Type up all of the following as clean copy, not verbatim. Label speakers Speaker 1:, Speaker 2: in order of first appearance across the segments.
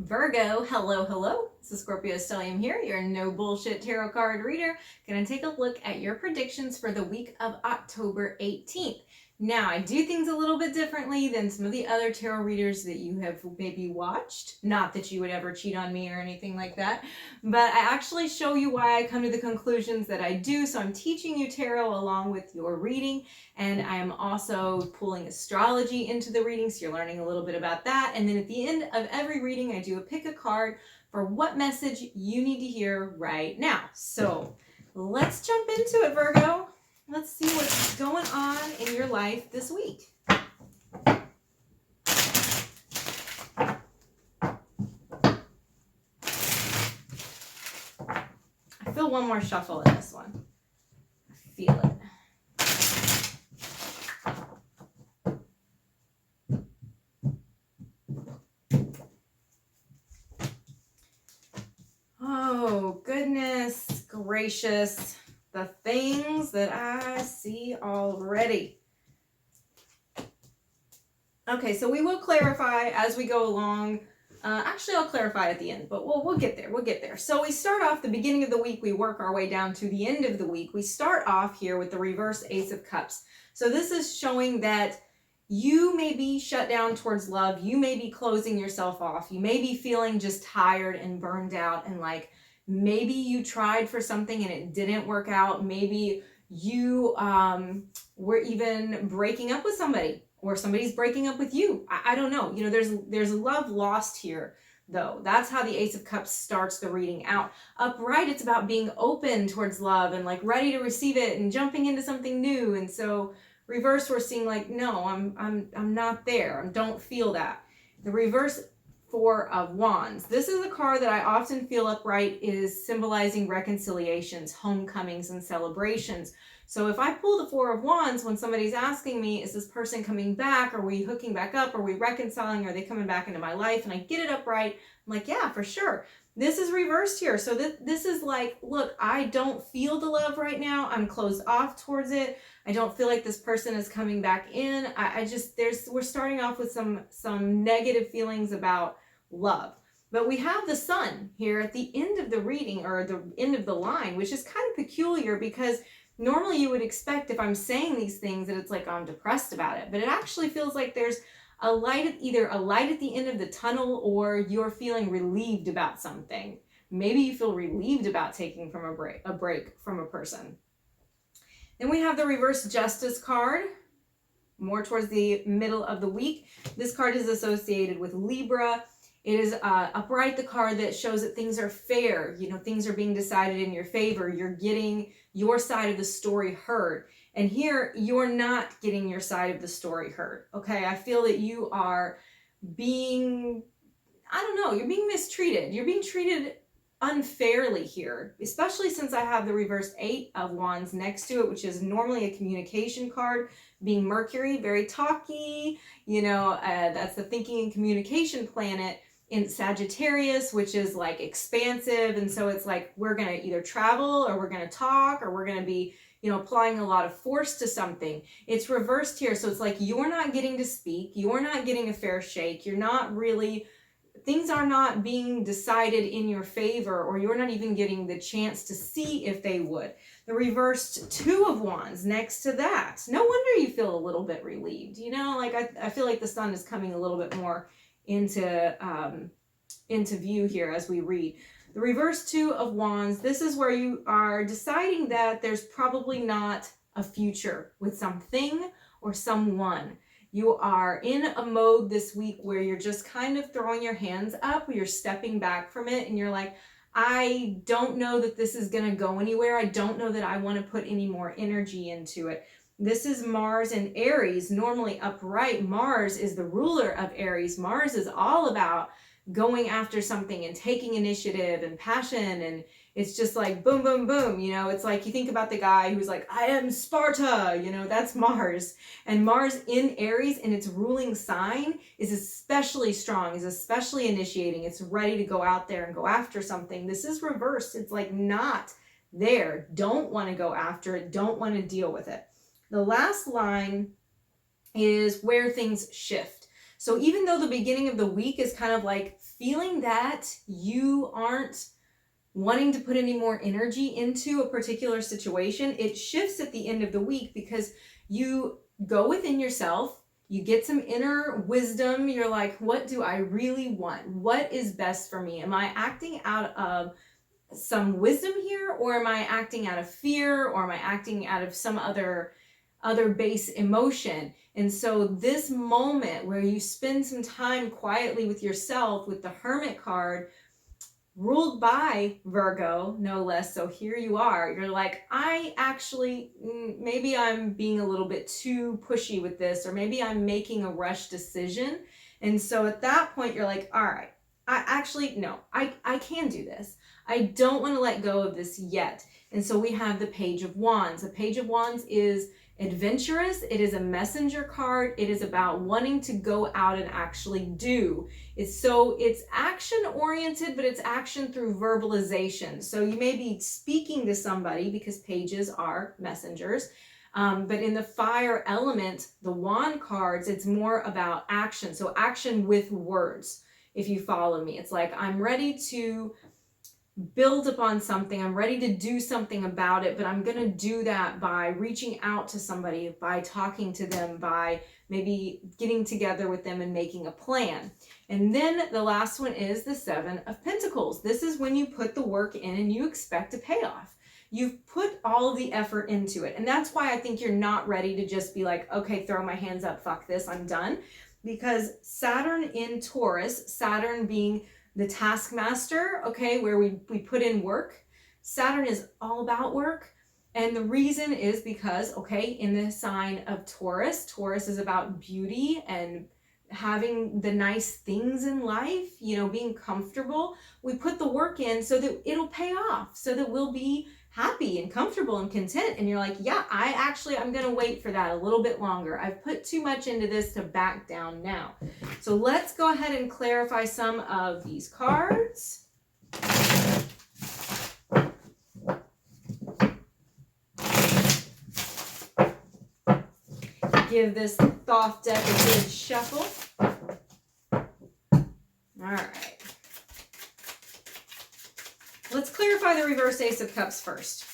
Speaker 1: Virgo, hello. This is Scorpio Stellium here, your no bullshit tarot card reader. Gonna take a look at your predictions for the week of October 18th. Now, I do things a little bit differently than some of the other tarot readers that you have maybe watched. Not that you would ever cheat on me or anything like that, but I actually show you why I come to the conclusions that I do. So I'm teaching you tarot along with your reading, and I am also pulling astrology into the reading, so you're learning a little bit about that. And then at the end of every reading, I do a pick a card for what message you need to hear right now. So let's jump into it, Virgo. Let's see what's going on in your life this week. I feel one more shuffle in this one. I feel it. Oh, goodness gracious. The things that I see already. Okay, so we will clarify as we go along. Actually, I'll clarify at the end, but we'll get there. We'll get there. So we start off the beginning of the week. We work our way down to the end of the week. We start off here with the reverse Ace of Cups. So this is showing that you may be shut down towards love. You may be closing yourself off. You may be feeling just tired and burned out, and like maybe you tried for something and it didn't work out. Maybe you were even breaking up with somebody, or somebody's breaking up with you. I don't know. You know, there's love lost here, though. That's how the Ace of Cups starts the reading out. Upright, it's about being open towards love and like ready to receive it and jumping into something new. And so reverse, we're seeing like, no, I'm not there. I don't feel that. The reverse Four of Wands. This is a card that I often feel upright is symbolizing reconciliations, homecomings, and celebrations. So if I pull the Four of Wands when somebody's asking me, is this person coming back? Are we hooking back up? Are we reconciling? Are they coming back into my life? And I get it upright, I'm like, yeah, for sure. This is reversed here. So this is like, look, I don't feel the love right now. I'm closed off towards it. I don't feel like this person is coming back in. We're starting off with some negative feelings about love. But we have the Sun here at the end of the reading, or the end of the line, which is kind of peculiar because normally you would expect if I'm saying these things that it's like I'm depressed about it. But it actually feels like there's a light, either a light at the end of the tunnel, or you're feeling relieved about something. Maybe you feel relieved about taking from a break from a person. Then we have the reverse Justice card, more towards the middle of the week. This card is associated with Libra. It is upright, the card that shows that things are fair. You know, things are being decided in your favor. You're getting your side of the story heard. And here, you're not getting your side of the story heard. Okay, I feel that you are being, I don't know, you're being mistreated. You're being treated unfairly here, especially since I have the reverse Eight of Wands next to it, which is normally a communication card, being Mercury, very talky, you know, that's the thinking and communication planet in Sagittarius, which is like expansive. And so it's like, we're going to either travel, or we're going to talk, or we're going to be, you know, applying a lot of force to something. It's reversed here. So it's like, you're not getting to speak. You're not getting a fair shake. You're not really, things are not being decided in your favor, or you're not even getting the chance to see if they would. The reversed Two of Wands next to that. No wonder you feel a little bit relieved. You know, like I feel like the Sun is coming a little bit more into view here as we read. The reverse Two of Wands, this is where you are deciding that there's probably not a future with something or someone. You are in a mode this week where you're just kind of throwing your hands up, you're stepping back from it, and you're like, I don't know that this is going to go anywhere. I don't know that I want to put any more energy into it. This is Mars and Aries, normally upright. Mars is the ruler of Aries. Mars is all about going after something and taking initiative and passion, and it's just like boom, boom, boom. You know, it's like you think about the guy who's like, I am Sparta, you know, that's Mars. And Mars in Aries in its ruling sign is especially strong, is especially initiating. It's ready to go out there and go after something. This is reversed. It's like not there. Don't want to go after it. Don't want to deal with it. The last line is where things shift. So even though the beginning of the week is kind of like feeling that you aren't wanting to put any more energy into a particular situation, it shifts at the end of the week because you go within yourself, you get some inner wisdom. You're like, what do I really want? What is best for me? Am I acting out of some wisdom here, or am I acting out of fear, or am I acting out of some other base emotion? And so this moment where you spend some time quietly with yourself with the Hermit card, ruled by Virgo, no less. So here you are. You're like, I actually, maybe I'm being a little bit too pushy with this, or maybe I'm making a rush decision. And so at that point, you're like, all right, I can do this. I don't want to let go of this yet. And so we have the Page of Wands. The Page of Wands is adventurous. It is a messenger card. It is about wanting to go out and actually do. It's action oriented, but it's action through verbalization. So you may be speaking to somebody because pages are messengers. But in the fire element, the wand cards, it's more about action. So action with words, if you follow me. It's like, I'm ready to build upon something. I'm ready to do something about it, but I'm going to do that by reaching out to somebody, by talking to them, by maybe getting together with them and making a plan. And then the last one is the Seven of Pentacles. This is when you put the work in and you expect a payoff. You've put all of the effort into it. And that's why I think you're not ready to just be like, okay, throw my hands up, fuck this, I'm done. Because Saturn in Taurus, Saturn being the taskmaster, okay, where we put in work. Saturn is all about work. And the reason is because, okay, in the sign of Taurus, Taurus is about beauty and having the nice things in life, you know, being comfortable. We put the work in so that it'll pay off, so that we'll be happy and comfortable and content. And you're like, yeah, I'm going to wait for that a little bit longer. I've put too much into this to back down now. So let's go ahead and clarify some of these cards. Give this Thoth deck a good shuffle. All right. Let's clarify the reverse Ace of Cups first.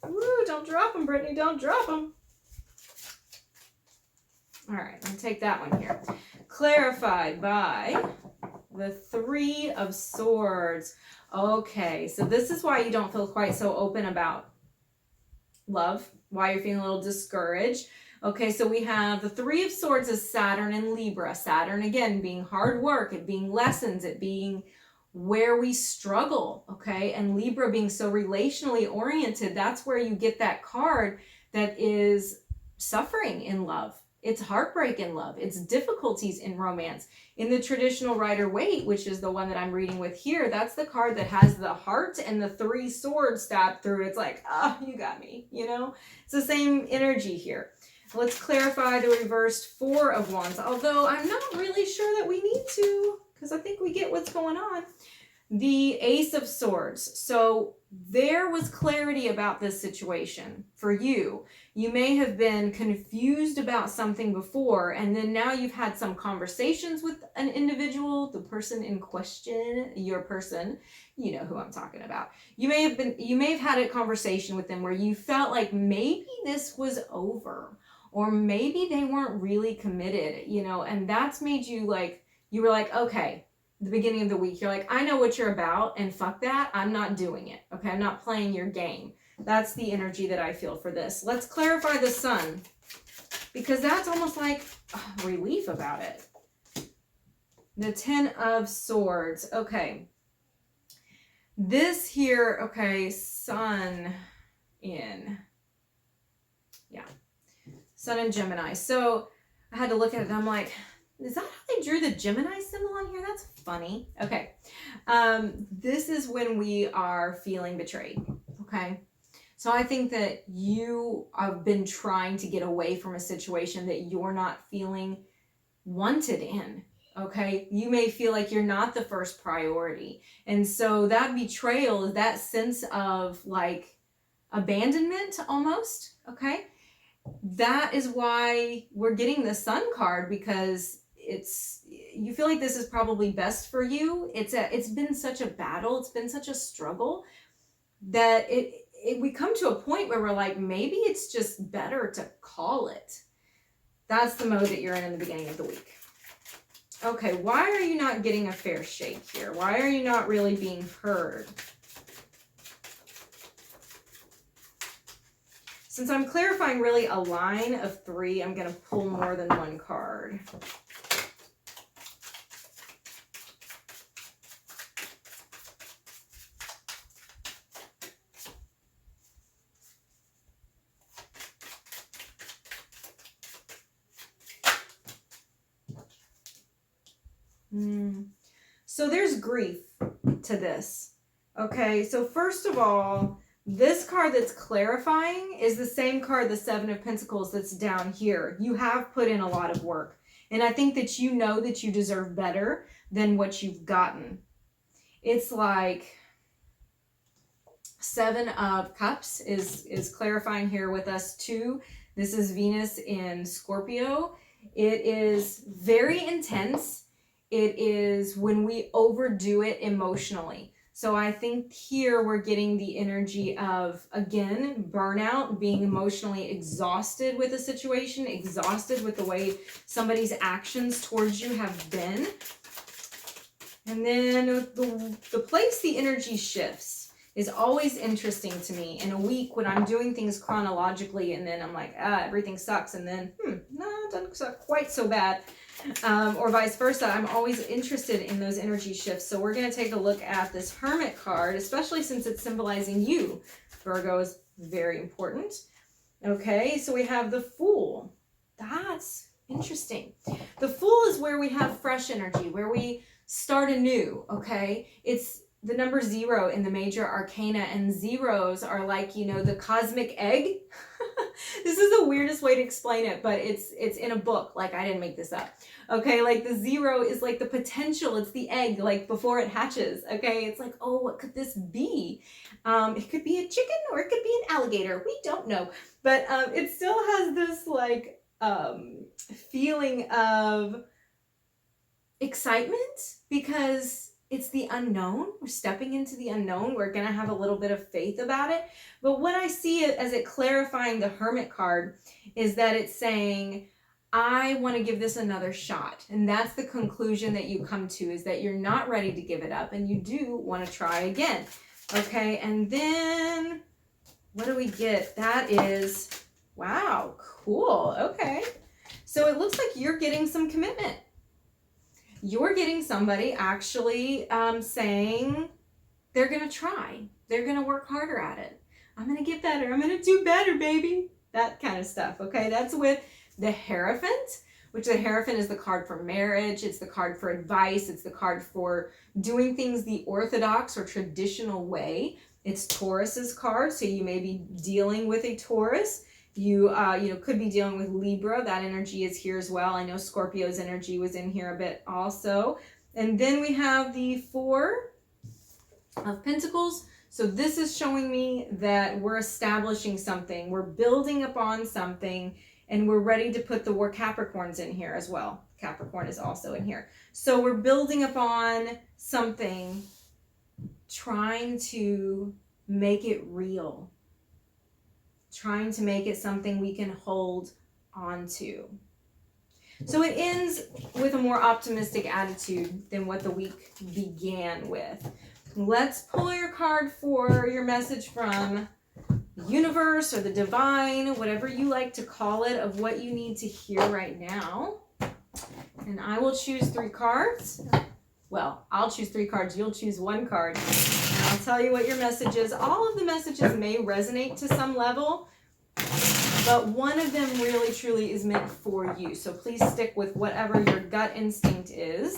Speaker 1: Ooh, don't drop them, Brittany. Don't drop them. All right, I'm going to take that one here. Clarified by the Three of Swords. Okay, so this is why you don't feel quite so open about love, why you're feeling a little discouraged. Okay, so we have the Three of Swords is Saturn and Libra. Saturn, again, being hard work, it being lessons, it being where we struggle, okay? And Libra being so relationally oriented, that's where you get that card that is suffering in love. It's heartbreak in love. It's difficulties in romance. In the traditional Rider-Waite, which is the one that I'm reading with here, that's the card that has the heart and the three swords stabbed through it. It's like, oh, you got me, you know? It's the same energy here. Let's clarify the reversed Four of Wands, although I'm not really sure that we need to, because I think we get what's going on. The Ace of Swords. So there was clarity about this situation for you. You may have been confused about something before, and then now you've had some conversations with an individual, the person in question, your person, you know who I'm talking about. You may have had a conversation with them where you felt like maybe this was over, or maybe they weren't really committed, you know, and that's made you like, you were like, okay, the beginning of the week, you're like, I know what you're about, and fuck that, I'm not doing it, okay? I'm not playing your game. That's the energy that I feel for this. Let's clarify the Sun, because that's almost like relief about it. The Ten of Swords, okay. This here, okay, Sun in, yeah, Sun in Gemini. So I had to look at it and I'm like, is that how they drew the Gemini symbol on here? That's funny. Okay. This is when we are feeling betrayed. Okay. So I think that you have been trying to get away from a situation that you're not feeling wanted in. Okay. You may feel like you're not the first priority. And so that betrayal is that sense of like abandonment almost. Okay. that is why we're getting the Sun card, because you feel like this is probably best for you. It's been such a battle, it's been such a struggle that we come to a point where we're like, maybe it's just better to call it. That's the mode that you're in the beginning of the week. Okay, why are you not getting a fair shake here? Why are you not really being heard? Since I'm clarifying really a line of 3, I'm going to pull more than one card. So there's grief to this. Okay, so first of all, this card that's clarifying is the same card, the 7 of Pentacles, that's down here. You have put in a lot of work. And I think that you know that you deserve better than what you've gotten. It's like 7 of Cups is clarifying here with us too. This is Venus in Scorpio. It is very intense. It is when we overdo it emotionally. So I think here we're getting the energy of, again, burnout, being emotionally exhausted with a situation, exhausted with the way somebody's actions towards you have been. And then the place the energy shifts is always interesting to me. In a week when I'm doing things chronologically and then I'm like, everything sucks, and then, no, it doesn't suck quite so bad. Or vice versa. I'm always interested in those energy shifts. So we're going to take a look at this Hermit card, especially since it's symbolizing you. Virgo is very important. Okay, so we have the Fool. That's interesting. The Fool is where we have fresh energy, where we start anew, okay? It's the number 0 in the major arcana, and zeros are like, you know, the cosmic egg. This is the weirdest way to explain it, but it's in a book. Like, I didn't make this up. Okay, like the 0 is like the potential. It's the egg, like before it hatches. Okay, it's like, oh, what could this be? It could be a chicken or it could be an alligator. We don't know, but it still has this like feeling of excitement because it's the unknown. We're stepping into the unknown. We're going to have a little bit of faith about it. But what I see as it clarifying the Hermit card is that it's saying, I want to give this another shot. And that's the conclusion that you come to, is that you're not ready to give it up and you do want to try again. Okay, and then what do we get? That is, wow, cool. Okay, so it looks like you're getting some commitment. You're getting somebody actually saying they're going to try. They're going to work harder at it. I'm going to get better. I'm going to do better, baby. That kind of stuff, okay? That's with the Hierophant, which the Hierophant is the card for marriage. It's the card for advice. It's the card for doing things the orthodox or traditional way. It's Taurus's card, so you may be dealing with a Taurus. You could be dealing with Libra. That energy is here as well. I know Scorpio's energy was in here a bit also. And then we have the 4 of Pentacles. So this is showing me that we're establishing something. We're building upon something, and we're ready to put the word Capricorn's in here as well. Capricorn is also in here. So we're building upon something, trying to make it real. Trying to make it something we can hold on to. So it ends with a more optimistic attitude than what the week began with. Let's pull your card for your message from the universe or the divine, whatever you like to call it, of what you need to hear right now. And I will choose 3 cards. Well, I'll choose 3 cards. You'll choose 1 card. And I'll tell you what your message is. All of the messages may resonate to some level, but one of them really truly is meant for you. So please stick with whatever your gut instinct is.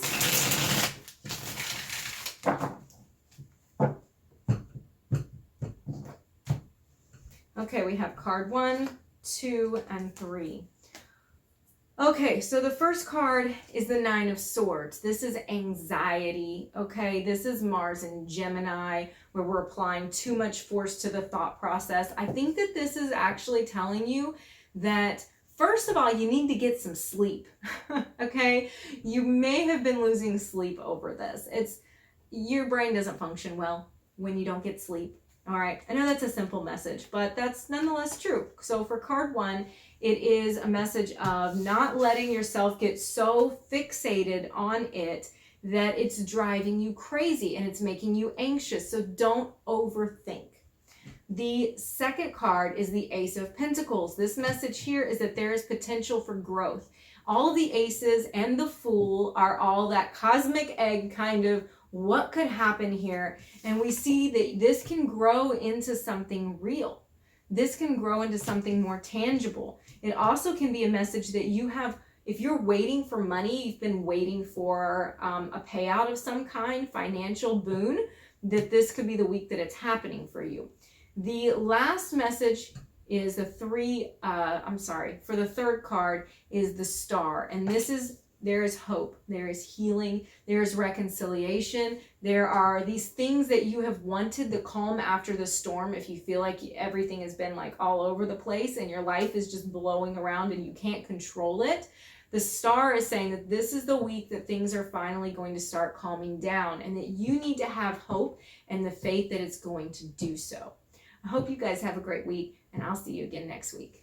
Speaker 1: Okay, we have card 1, 2, and 3. Okay, so the first card is the 9 of Swords. This is anxiety, okay? This is Mars and Gemini, where we're applying too much force to the thought process. I think that this is actually telling you that first of all, you need to get some sleep. Okay? You may have been losing sleep over this. Your brain doesn't function well when you don't get sleep. All right. I know that's a simple message, but that's nonetheless true. So for card 1, it is a message of not letting yourself get so fixated on it that it's driving you crazy and it's making you anxious. So don't overthink. The second card is the Ace of Pentacles. This message here is that there is potential for growth. All of the aces and the Fool are all that cosmic egg kind of what could happen here. And we see that this can grow into something real. This can grow into something more tangible. It also can be a message that you have, if you're waiting for money, you've been waiting for a payout of some kind, financial boon, that this could be the week that it's happening for you. The last message is for the third card is the Star. And there is hope, there is healing, there is reconciliation. There are these things that you have wanted, the calm after the storm. If you feel like everything has been like all over the place and your life is just blowing around and you can't control it, the Star is saying that this is the week that things are finally going to start calming down and that you need to have hope and the faith that it's going to do so. I hope you guys have a great week, and I'll see you again next week.